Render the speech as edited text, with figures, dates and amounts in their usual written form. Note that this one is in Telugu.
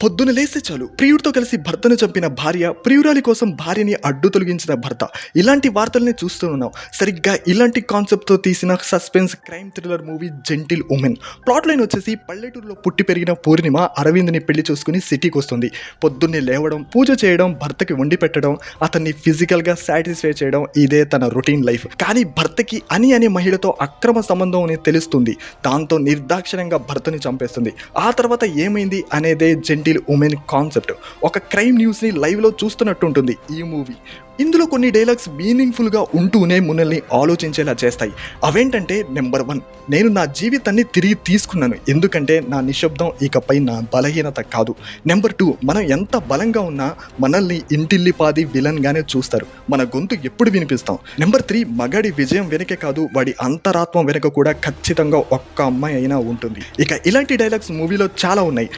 పొద్దున లేస్తే చాలు ప్రియుడితో కలిసి భర్తను చంపిన భార్య, ప్రియురాలి కోసం భార్యని అడ్డు తొలగించిన భర్త, ఇలాంటి వార్తల్ని చూస్తూ ఉన్నాం. సరిగ్గా ఇలాంటి కాన్సెప్ట్తో తీసిన suspense crime thriller movie gentle women. Plot line వచ్చేసి పల్లెటూరులో పుట్టి పెరిగిన పూర్ణిమ అరవింద్ని పెళ్లి చేసుకుని సిటీకి వస్తుంది. పొద్దున్నే లేవడం, పూజ చేయడం, భర్తకి వండి పెట్టడం, అతన్ని ఫిజికల్గా సాటిస్ఫై చేయడం, ఇదే తన రొటీన్ లైఫ్. కానీ భర్తకి అనే మహిళతో అక్రమ సంబంధం అని తెలుస్తుంది. దాంతో నిర్దాక్షిణ్యంగా భర్తని చంపేస్తుంది. ఆ తర్వాత ఏమైంది అనేదే జెంటిల్ ఉమెన్ కాన్సెప్ట్. ఒక క్రైమ్ న్యూస్ ని లైవ్ లో చూస్తున్నట్టు ఉంటుంది ఈ మూవీ. ఇందులో కొన్ని డైలాగ్స్ మీనింగ్ఫుల్ గా ఉంటూనే మనల్ని ఆలోచించేలా చేస్తాయి. అవేంటంటే, నెంబర్ 1, నేను నా జీవితాన్ని తిరిగి తీసుకున్నాను, ఎందుకంటే నా నిశ్శబ్దం ఇకపై నా బలహీనత కాదు. నెంబర్ 2, మనం ఎంత బలంగా ఉన్నా మనల్ని ఇంటిల్లిపాది విలన్ గానే చూస్తారు, మన గొంతు ఎప్పుడు వినిపిస్తాం. నెంబర్ 3, మగాడి విజయం వెనకే కాదు, వాడి అంతరాత్మ వెనక కూడా ఖచ్చితంగా ఒక్క అమ్మాయి అయినా ఉంటుంది. ఇక ఇలాంటి డైలాగ్స్ మూవీలో చాలా ఉన్నాయి.